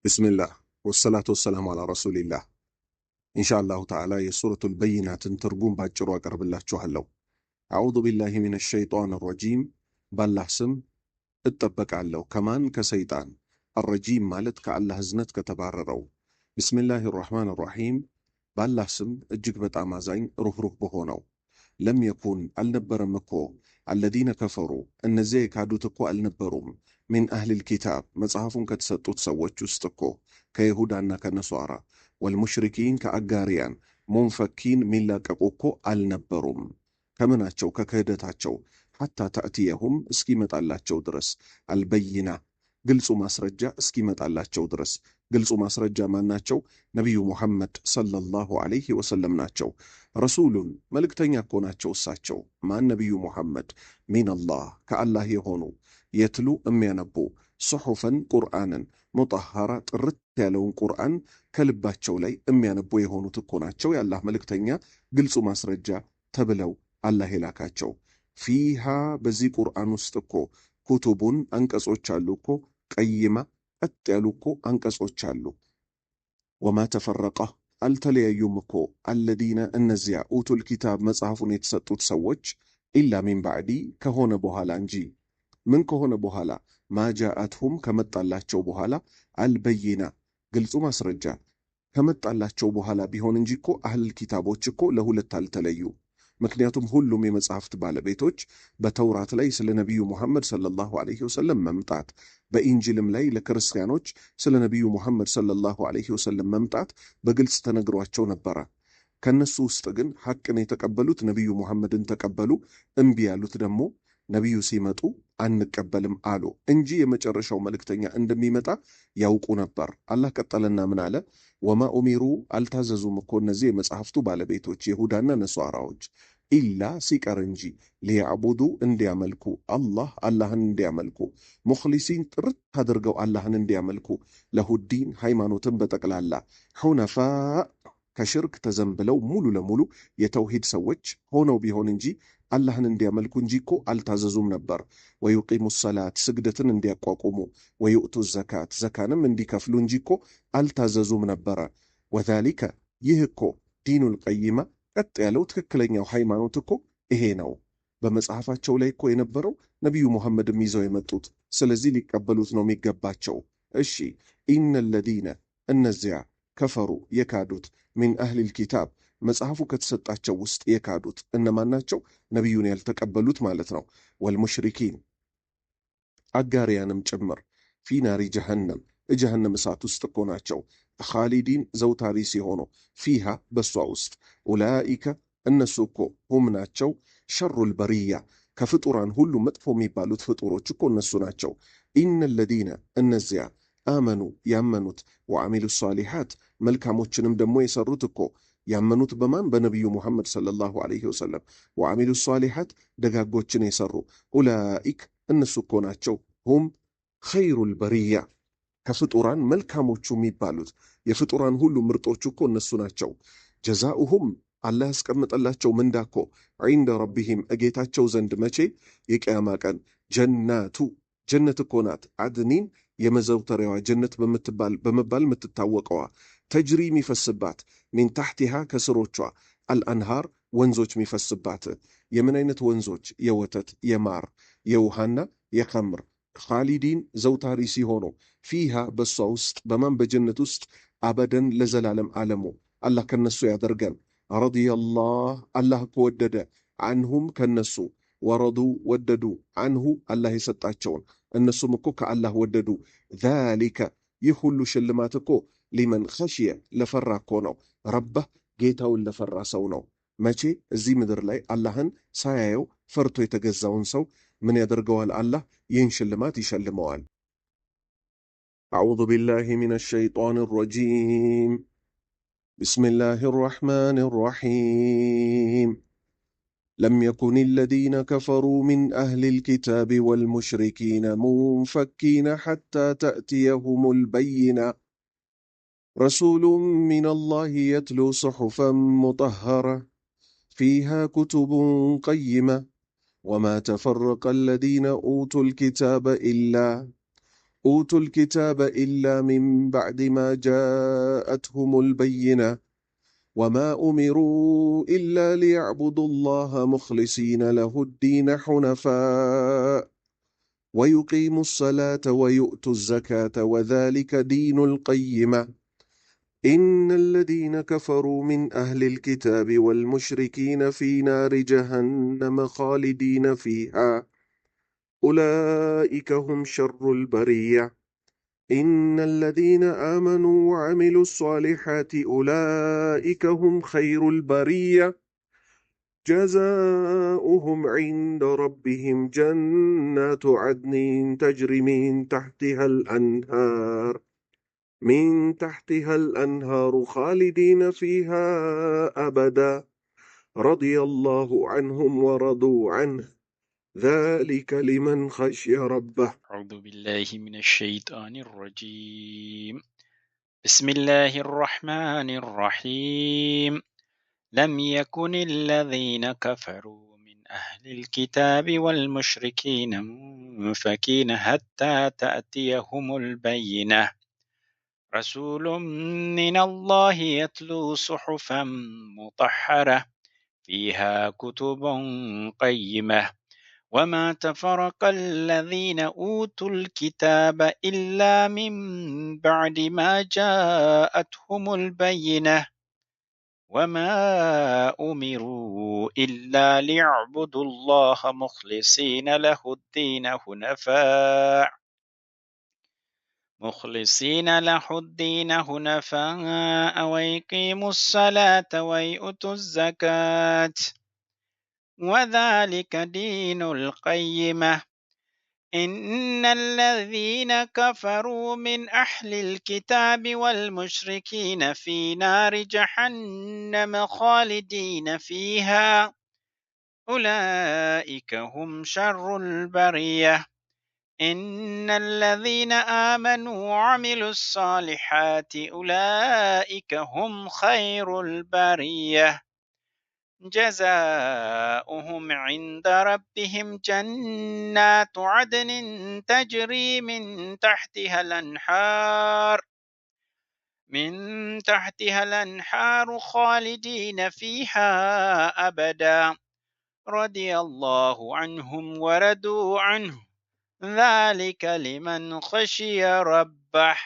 ቢስሚላህ ወሰላቱ ወሰላሙ አላ ረሱሊላህ። ኢንሻአላሁ ተዓላ የሱረቱል በይናትን ትርጉም ባጭሩ አቀርብላችኋለሁ። አዑዙ ቢላሂ ሚነ ሸይጧን ረጂም፣ ባላህ ስም እጠበቃለሁ ከማን ከሰይጣን። አረጂም ማለት ከአላህ እዝነት ከተባረረው። ቢስሚላሂ ራሕማን ራሒም፣ ባላህ ስም እጅግ በጣም አዛኝ ሩህሩህ በሆነው። ለም የኩን አልነበረም እኮ አለዚነ ከፈሩ እነዚያ የካዱት እኮ አልነበሩም። ሚን አህሊል ኪታብ መጽሐፉን ከተሰጡት ሰዎች ውስጥ እኮ ከይሁዳና ከነሷራ፣ ወልሙሽሪኪን ከአጋሪያን፣ ሙንፈኪን የሚላቀቁ እኮ አልነበሩም። ከምናቸው ከክህደታቸው። ሐታ ተእትየሁም እስኪመጣላቸው ድረስ አልበይና ግልጹ ማስረጃ እስኪመጣላቸው ድረስ። ግልጹ ማስረጃ ማናቸው? ነቢዩ ሙሐመድ ሰለላሁ ዐለይሂ ወሰለም ናቸው። ረሱሉን መልእክተኛ እኮ ናቸው እሳቸው። ማን? ነቢዩ ሙሐመድ ሚነላህ ከአላህ የሆኑ የትሉ የሚያነቡ ሱሑፈን ቁርአንን ሙጠሃራ ጥርት ያለውን ቁርአን ከልባቸው ላይ የሚያነቡ የሆኑት እኮ ናቸው የአላህ መልእክተኛ ግልጹ ማስረጃ ተብለው አላህ የላካቸው። ፊሃ በዚህ ቁርአን ውስጥ እኮ ኩቱቡን አንቀጾች አሉ እኮ፣ ቀይማ ቀጥ ያሉ እኮ አንቀጾች አሉ። ወማ ተፈረቀ አልተለያዩም እኮ አለዚነ እነዚያ ኡቱል ኪታብ መጽሐፉን የተሰጡት ሰዎች ኢላ ሚን ባዕዲ ከሆነ በኋላ እንጂ። ምን ከሆነ በኋላ? ማጃአትሁም ከመጣላቸው በኋላ፣ አልበይና ግልጹ ማስረጃ ከመጣላቸው በኋላ ቢሆን እንጂ እኮ አህል ኪታቦች እኮ ለሁለት አልተለዩ። ምክንያቱም ሁሉም የመጽሐፍት ባለቤቶች በተውራት ላይ ስለ ነቢዩ ሙሐመድ ሰለላሁ ዐለይሂ ወሰለም መምጣት፣ በኢንጅልም ላይ ለክርስቲያኖች ስለ ነቢዩ ሙሐመድ ሰለላሁ ዐለይሂ ወሰለም መምጣት በግልጽ ተነግሯቸው ነበረ። ከነሱ ውስጥ ግን ሐቅን የተቀበሉት ነቢዩ ሙሐመድን ተቀበሉ፣ እምቢ ያሉት ደግሞ ነቢዩ ሲመጡ አንቀበልም አሉ እንጂ የመጨረሻው መልእክተኛ እንደሚመጣ ያውቁ ነበር። አላህ ቀጠለና ምን አለ? ወማ ኡሚሩ አልታዘዙም እኮ እነዚህ የመጽሐፍቱ ባለቤቶች ይሁዳና ነሷራዎች፣ ኢላ ሲቀር እንጂ ሊያዕቡዱ እንዲያመልኩ፣ አላህን እንዲያመልኩ፣ ሙኽሊሲን ጥርት አድርገው አላህን እንዲያመልኩ፣ ለሁዲን ሃይማኖትን በጠቅላላ ሑነፋ ከሽርክ ተዘንብለው ሙሉ ለሙሉ የተውሂድ ሰዎች ሆነው ቢሆን እንጂ አላህን እንዲያመልኩ እንጂ እኮ አልታዘዙም ነበር። ወዩቂሙ ሰላት ስግደትን እንዲያቋቁሙ፣ ወዩእቱ ዘካት ዘካንም እንዲከፍሉ እንጂ እኮ አልታዘዙም ነበረ። ወዛሊከ ይህ እኮ ዲኑል ቀይማ ቀጥ ያለው ትክክለኛው ሃይማኖት እኮ ይሄ ነው። በመጽሐፋቸው ላይ እኮ የነበረው ነቢዩ ሙሐመድም ይዘው የመጡት ስለዚህ ሊቀበሉት ነው የሚገባቸው። እሺ ኢነ ለዚነ እነዚያ ከፈሩ የካዱት ሚን አህሊል ኪታብ መጽሐፉ ከተሰጣቸው ውስጥ የካዱት እነማን ናቸው? ነቢዩን ያልተቀበሉት ማለት ነው። ወልሙሽሪኪን አጋሪያንም ጭምር ፊ ናሪ ጀሃነም ጀሃነም እሳት ውስጥ እኮ ናቸው። ኻሊዲን ዘውታሪ ሲሆኑ ፊሃ በሷ ውስጥ ኡላኢከ እነሱ እኮ ሁም ናቸው ሸሩል በሪያ ከፍጡራን ሁሉ መጥፎ የሚባሉት ፍጡሮች እኮ እነሱ ናቸው። ኢነ ለዚነ እነዚያ አመኑ ያመኑት፣ ወአሚሉ ሷሊሓት መልካሞችንም ደግሞ የሰሩት እኮ ያመኑት በማን? በነቢዩ ሙሐመድ ሰለላሁ ዐለይሂ ወሰለም። ወአሚሉ ሷሊሓት ደጋጎችን የሰሩ ኡላኢክ እነሱ እኮ ናቸው ሁም ኸይሩል በሪያ ከፍጡራን መልካሞቹ የሚባሉት የፍጡራን ሁሉ ምርጦቹ እኮ እነሱ ናቸው። ጀዛኡሁም አላህ ያስቀምጠላቸው ምንዳ እኮ ዒንደ ረቢሂም እጌታቸው ዘንድ መቼ? የቅያማ ቀን ጀናቱ ጀነት እኮ ናት። አድኒን የመዘውተሪያዋ ጀነት በመባል የምትታወቀዋ ተጅሪ የሚፈስባት ሚን ታሕቲሃ ከስሮቿ አልአንሃር ወንዞች የሚፈስባት። የምን አይነት ወንዞች? የወተት የማር የውሃና የኸምር። ኻሊዲን ዘውታሪ ሲሆኑ ፊሃ በሷ ውስጥ በማን? በጀነት ውስጥ አበደን ለዘላለም ዓለሙ አላህ ከነሱ ያደርገን። ረዲየላህ አላህ ከወደደ አንሁም ከነሱ ወረዱ ወደዱ አንሁ አላህ የሰጣቸውን እነሱም እኮ ከአላህ ወደዱ። ዛሊከ ይህ ሁሉ ሽልማት እኮ ሊመን ኸሽየ ለፈራ እኮ ነው። ረባህ ጌታውን ለፈራ ሰው ነው። መቼ? እዚህ ምድር ላይ አላህን ሳያየው ፈርቶ የተገዛውን ሰው ምን ያደርገዋል? አላህ ይህን ሽልማት ይሸልመዋል። አዑዙ ቢላሂ ሚነ ሸይጣን ረጂም ቢስሚላሂ ራሕማን ራሒም لم يكن الذين كفروا من أهل الكتاب والمشركين منفكين حتى تأتيهم البينة رسول من الله يتلو صحفا مطهرة فيها كتب قيمة وما تفرق الذين أوتوا الكتاب إلا أوتوا الكتاب إلا من بعد ما جاءتهم البينة وما أمروا إلا ليعبدوا الله مخلصين له الدين حنفاء ويقيموا الصلاة ويؤتوا الزكاة وذلك دين القيمة إن الذين كفروا من أهل الكتاب والمشركين في نار جهنم خالدين فيها أولئك هم شر البرية إن الذين آمنوا وعملوا الصالحات أولئك هم خير البرية جزاؤهم عند ربهم جنات عدن تجري من تحتها الأنهار خالدين فيها أبدا رضي الله عنهم ورضوا عنه ذلك لمن خشي ربه. أعوذ بالله من الشيطان الرجيم. بسم الله الرحمن الرحيم. لم يكن الذين كفروا من أهل الكتاب والمشركين منفكين حتى تأتيهم البينة رسول من الله يتلو صحفا مطهرة فيها كتب قيمة وما تفرق الذين أوتوا الكتاب إلا من بعد ما جاءتهم البينة وما أمروا إلا ليعبدوا الله مخلصين له الدين حنفاء ويقيموا الصلاة ويؤتوا الزكاة وذلك دين القيمة إن الذين كفروا من أهل الكتاب والمشركين في نار جهنم خالدين فيها أولئك هم شر البرية إن الذين آمنوا وعملوا الصالحات أولئك هم خير البرية جزاؤهم عند ربهم جنات عدن تجري من تحتها الأنهار خالدين فيها أبدا رضي الله عنهم ورضوا عنه ذلك لمن خشي ربه.